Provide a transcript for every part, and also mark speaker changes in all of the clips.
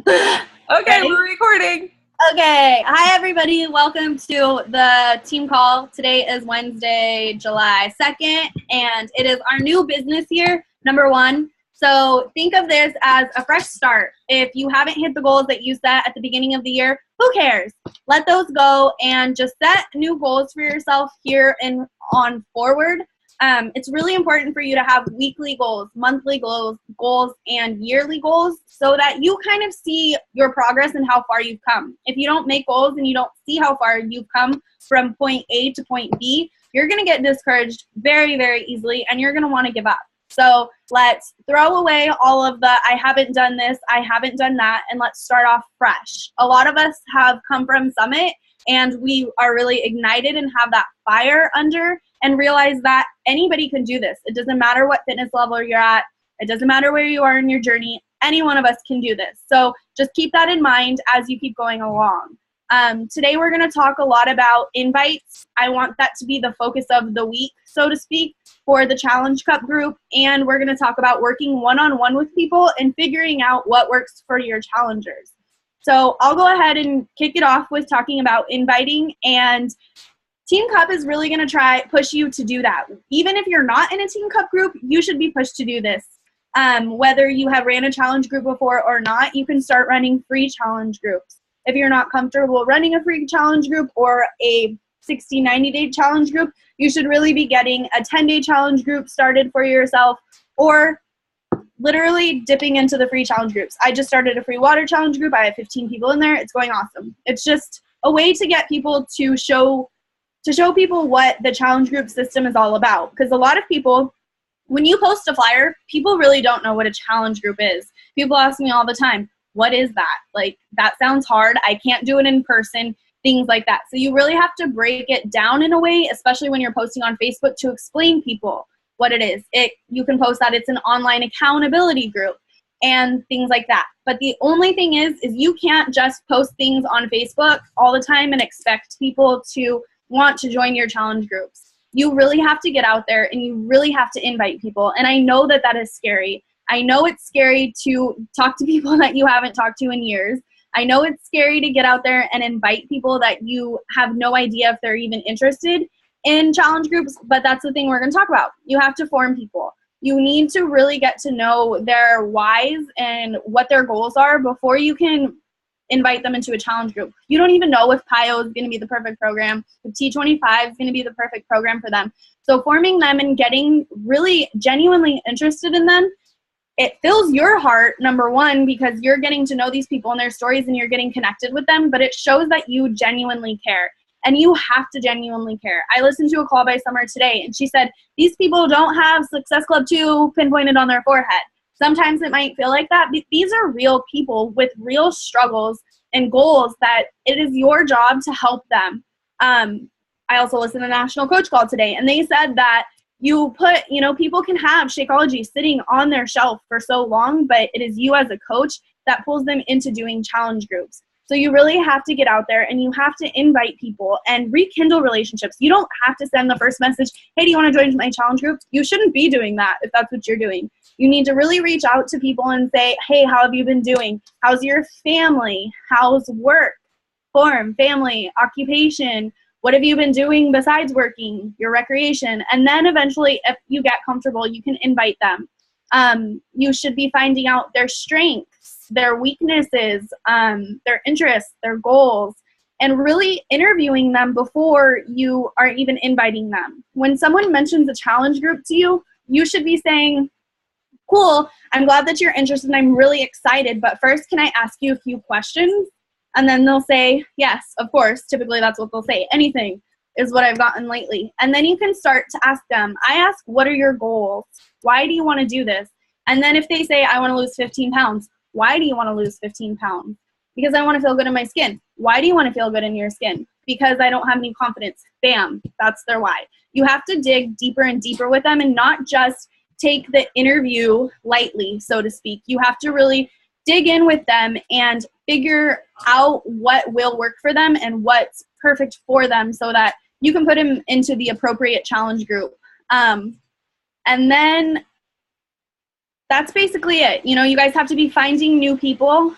Speaker 1: Okay,
Speaker 2: Ready?
Speaker 1: we're recording.
Speaker 2: Okay. Hi, everybody. Welcome to the team call. Today is Wednesday, July 2nd, and it is our new business year, number 1. So think of this as a fresh start. If you haven't hit the goals that you set at the beginning of the year, who cares? Let those go and just set new goals for yourself here and on forward. It's really important for you to have weekly goals, monthly goals, and yearly goals so that you kind of see your progress and how far you've come. If you don't make goals and you don't see how far you've come from point A to point B, you're going to get discouraged very, very easily, and you're going to want to give up. So let's throw away all of the I haven't done this, I haven't done that, and let's start off fresh. A lot of us have come from Summit, and we are really ignited and have that fire under and realize that anybody can do this. It doesn't matter what fitness level you're at. It doesn't matter where you are in your journey. Any one of us can do this. So just keep that in mind as you keep going along. Today we're going to talk a lot about invites. I want that to be the focus of the week, so to speak, for the Challenge Cup group. And we're going to talk about working one-on-one with people and figuring out what works for your challengers. So I'll go ahead and kick it off with talking about inviting, and Team Cup is really going to push you to do that. Even if you're not in a Team Cup group, you should be pushed to do this. Whether you have ran a challenge group before or not, you can start running free challenge groups. If you're not comfortable running a free challenge group or a 60, 90-day challenge group, you should really be getting a 10-day challenge group started for yourself, or literally dipping into the free challenge groups. I just started a free water challenge group. I have 15 people in there. It's going awesome. It's just a way to get people to show people what the challenge group system is all about. Because a lot of people, when you post a flyer, people really don't know what a challenge group is. People ask me all the time, what is that? Like, that sounds hard. I can't do it in person, things like that. So you really have to break it down in a way, especially when you're posting on Facebook, to explain people what it is. You can post that it's an online accountability group and things like that. But the only thing is you can't just post things on Facebook all the time and expect people to want to join your challenge groups. You really have to get out there and you really have to invite people. And I know that is scary. I know it's scary to talk to people that you haven't talked to in years. I know it's scary to get out there and invite people that you have no idea if they're even interested in challenge groups, but that's the thing we're going to talk about. You have to form people. You need to really get to know their whys and what their goals are before you can invite them into a challenge group. You don't even know if PIO is going to be the perfect program, if T25 is going to be the perfect program for them. So forming them and getting really genuinely interested in them, it fills your heart, number one, because you're getting to know these people and their stories and you're getting connected with them, but it shows that you genuinely care. And you have to genuinely care. I listened to a call by Summer today, and she said, these people don't have Success Club 2 pinpointed on their forehead. Sometimes it might feel like that, but these are real people with real struggles and goals that it is your job to help them. I also listened to National Coach Call today, and they said that people can have Shakeology sitting on their shelf for so long, but it is you as a coach that pulls them into doing challenge groups. So you really have to get out there and you have to invite people and rekindle relationships. You don't have to send the first message, hey, do you want to join my challenge group? You shouldn't be doing that if that's what you're doing. You need to really reach out to people and say, hey, how have you been doing? How's your family? How's work, form, family, occupation? What have you been doing besides working, your recreation? And then eventually, if you get comfortable, you can invite them. You should be finding out their strengths, their weaknesses, their interests, their goals, and really interviewing them before you are even inviting them. When someone mentions a challenge group to you, you should be saying, cool, I'm glad that you're interested and I'm really excited, but first, can I ask you a few questions? And then they'll say, yes, of course. Typically, that's what they'll say. Anything is what I've gotten lately. And then you can start to ask them, I ask, what are your goals? Why do you want to do this? And then if they say, I want to lose 15 pounds, why do you want to lose 15 pounds? Because I want to feel good in my skin. Why do you want to feel good in your skin? Because I don't have any confidence. Bam, that's their why. You have to dig deeper and deeper with them and not just take the interview lightly, so to speak. You have to really dig in with them and figure out what will work for them and what's perfect for them so that you can put them into the appropriate challenge group. And then that's basically it. You guys have to be finding new people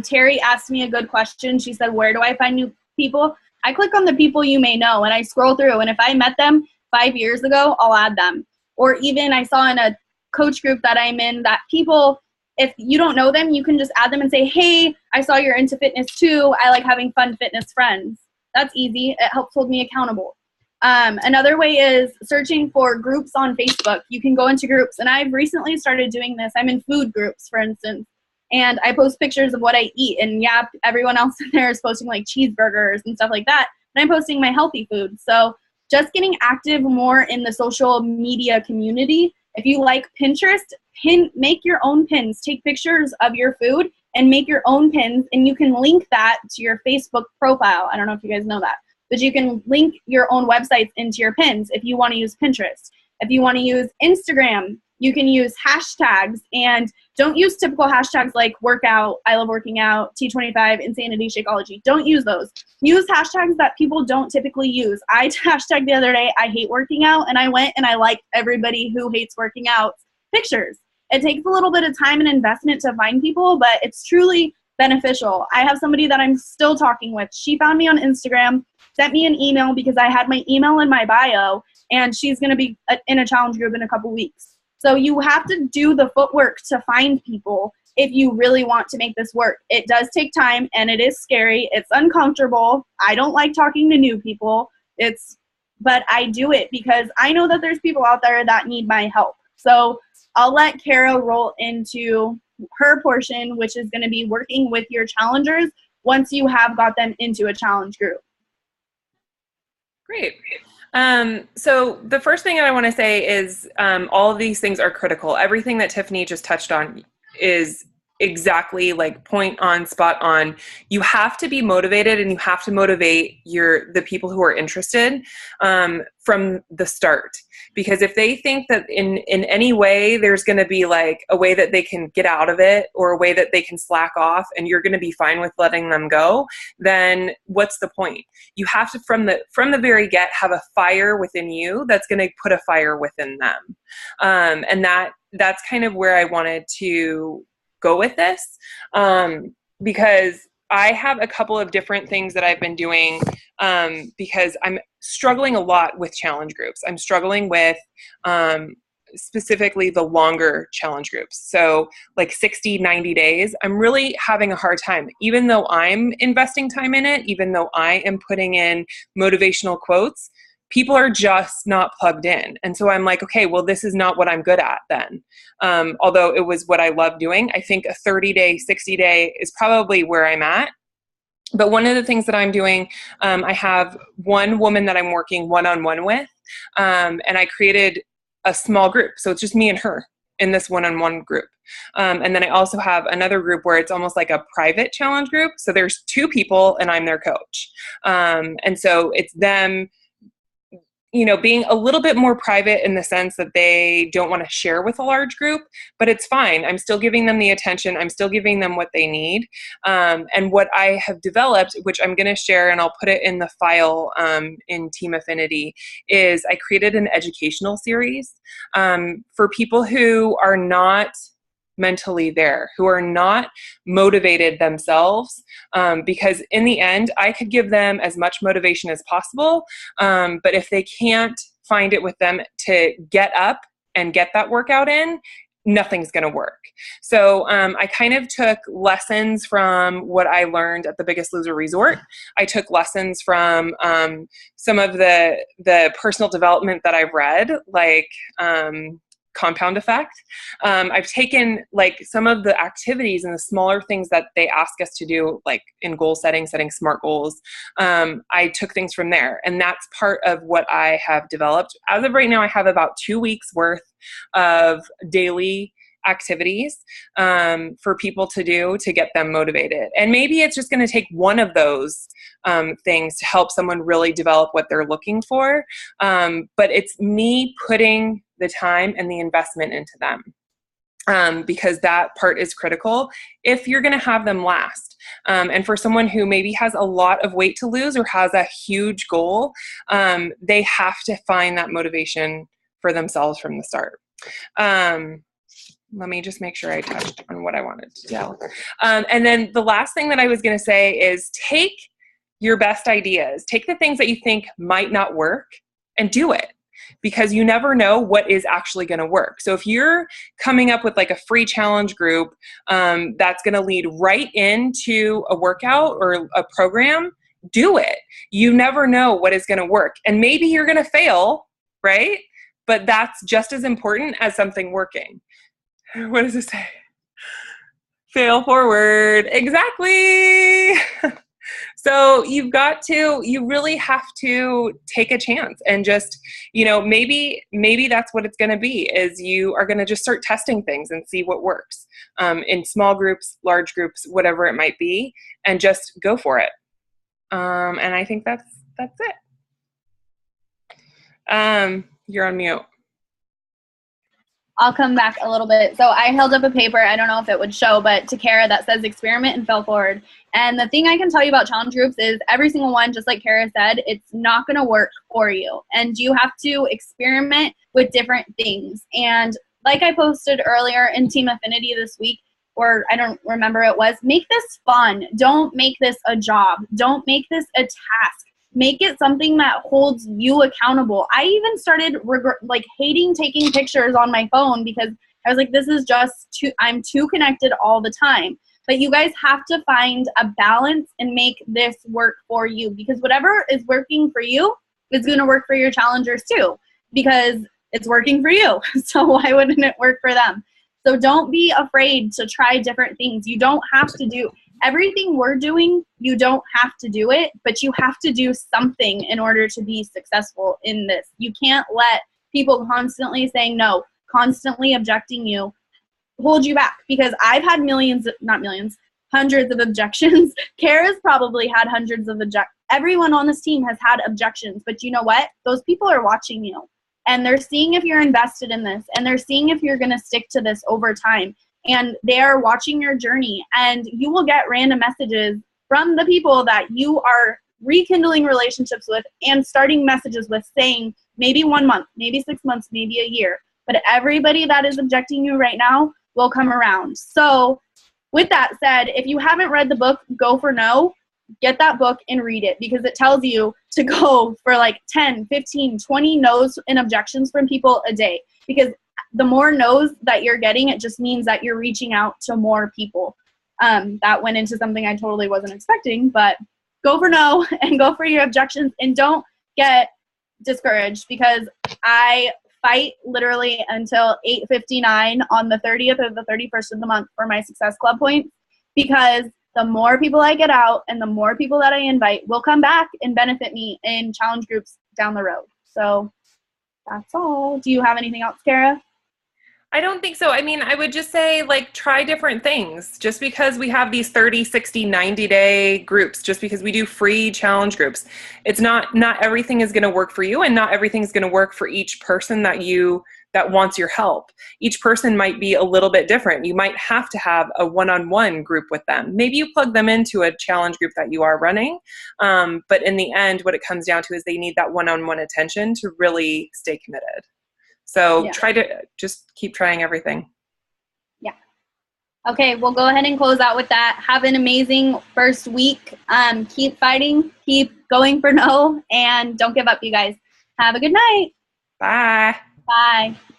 Speaker 2: Terry asked me a good question. She said, where do I find new people? I click on the people you may know and I scroll through. And if I met them 5 years ago, I'll add them. Or even I saw in a coach group that I'm in that people, if you don't know them, you can just add them and say, hey, I saw you're into fitness too. I like having fun fitness friends. That's easy. It helps hold me accountable. Another way is searching for groups on Facebook. You can go into groups, and I've recently started doing this. I'm in food groups, for instance, and I post pictures of what I eat. And yeah, everyone else in there is posting like cheeseburgers and stuff like that. And I'm posting my healthy food. So just getting active more in the social media community. If you like Pinterest, make your own pins. Take pictures of your food and make your own pins, and you can link that to your Facebook profile. I don't know if you guys know that, but you can link your own websites into your pins if you want to use Pinterest. If you want to use Instagram, you can use hashtags, and don't use typical hashtags like workout, I love working out, T25, insanity, Shakeology. Don't use those. Use hashtags that people don't typically use. I hashtagged the other day, I hate working out, and I went and I liked everybody who hates working out pictures. It takes a little bit of time and investment to find people, but it's truly beneficial. I have somebody that I'm still talking with. She found me on Instagram, sent me an email because I had my email in my bio, and she's going to be in a challenge group in a couple weeks. So you have to do the footwork to find people if you really want to make this work. It does take time, and it is scary. It's uncomfortable. I don't like talking to new people. But I do it because I know that there's people out there that need my help. So I'll let Kara roll into her portion, which is going to be working with your challengers once you have got them into a challenge group.
Speaker 1: Great. So the first thing that I want to say is all of these things are critical. Everything that Tiffany just touched on is exactly like point on, spot on. You have to be motivated, and you have to motivate the people who are interested from the start. Because if they think that in any way there's going to be like a way that they can get out of it or a way that they can slack off and you're going to be fine with letting them go, then what's the point? You have to, from the very get, have a fire within you that's going to put a fire within them. And that's kind of where I wanted to go with this, because I have a couple of different things that I've been doing because I'm struggling a lot with challenge groups. I'm struggling with specifically the longer challenge groups. So like 60, 90 days, I'm really having a hard time. Even though I'm investing time in it, even though I am putting in motivational quotes, people are just not plugged in. And so I'm like, okay, well, this is not what I'm good at then. Although it was what I love doing. I think a 30-day, 60-day is probably where I'm at. But one of the things that I'm doing, I have one woman that I'm working one-on-one with, and I created a small group. So it's just me and her in this one-on-one group. And then I also have another group where it's almost like a private challenge group. So there's 2 people and I'm their coach. And so it's them, being a little bit more private in the sense that they don't want to share with a large group, but it's fine. I'm still giving them the attention. I'm still giving them what they need. And what I have developed, which I'm going to share, and I'll put it in the file in Team Affinity, is I created an educational series for people who are not mentally there, who are not motivated themselves, because in the end, I could give them as much motivation as possible, but if they can't find it with them to get up and get that workout in, nothing's going to work. So I kind of took lessons from what I learned at the Biggest Loser Resort. I took lessons from some of the personal development that I've read, like Compound Effect. I've taken like some of the activities and the smaller things that they ask us to do, like in goal setting SMART goals. I took things from there, and that's part of what I have developed. As of right now, I have about 2 weeks worth of daily activities for people to do to get them motivated. And maybe it's just going to take one of those things to help someone really develop what they're looking for. But it's me putting the time and the investment into them, because that part is critical if you're going to have them last. And for someone who maybe has a lot of weight to lose or has a huge goal, they have to find that motivation for themselves from the start. let me just make sure I touched on what I wanted to tell. And then the last thing that I was going to say is take your best ideas, take the things that you think might not work and do it, because you never know what is actually going to work. So if you're coming up with like a free challenge group that's going to lead right into a workout or a program, do it. You never know what is going to work. And maybe you're going to fail, right? But that's just as important as something working. What does it say? Fail forward. Exactly. So you really have to take a chance and just, maybe that's what it's going to be, is you are going to just start testing things and see what works in small groups, large groups, whatever it might be, and just go for it. And I think that's it. You're on mute.
Speaker 2: I'll come back a little bit. So I held up a paper, I don't know if it would show, but to Kara, that says experiment and fail forward. And the thing I can tell you about challenge groups is every single one, just like Kara said, it's not going to work for you. And you have to experiment with different things. And like I posted earlier in Team Affinity this week, or I don't remember it was, make this fun. Don't make this a job. Don't make this a task. Make it something that holds you accountable. I even started hating taking pictures on my phone because I was like, this is just I'm too connected all the time. But you guys have to find a balance and make this work for you, because whatever is working for you is going to work for your challengers too, because it's working for you. So why wouldn't it work for them? So don't be afraid to try different things. You don't have to do everything we're doing. You don't have to do it, but you have to do something in order to be successful in this. You can't let people constantly saying no, constantly objecting you, hold you back, because I've had hundreds of objections. Kara's probably had hundreds of objections. Everyone on this team has had objections, but you know what? Those people are watching you. And they're seeing if you're invested in this, and they're seeing if you're going to stick to this over time. And they are watching your journey, and you will get random messages from the people that you are rekindling relationships with and starting messages with, saying maybe 1 month, maybe 6 months, maybe a year. But everybody that is objecting you right now will come around. So with that said, if you haven't read the book, Go for No, get that book and read it, because it tells you to go for like 10, 15, 20 no's and objections from people a day. Because the more no's that you're getting, it just means that you're reaching out to more people. That went into something I totally wasn't expecting, but go for no and go for your objections, and don't get discouraged, because I fight literally until 8:59 on the 30th or the 31st of the month for my Success Club points, because the more people I get out and the more people that I invite will come back and benefit me in challenge groups down the road. So that's all. Do you have anything else, Kara?
Speaker 1: I don't think so. I mean, I would just say, try different things. Just because we have these 30, 60, 90-day groups, just because we do free challenge groups, it's not everything is going to work for you, and not everything is going to work for each person that wants your help. Each person might be a little bit different. You might have to have a one-on-one group with them. Maybe you plug them into a challenge group that you are running. But in the end, what it comes down to is they need that one-on-one attention to really stay committed. So try to just keep trying everything.
Speaker 2: Yeah. Okay, we'll go ahead and close out with that. Have an amazing first week. Keep fighting, keep going for no, and don't give up, you guys. Have a good night.
Speaker 1: Bye.
Speaker 2: Bye.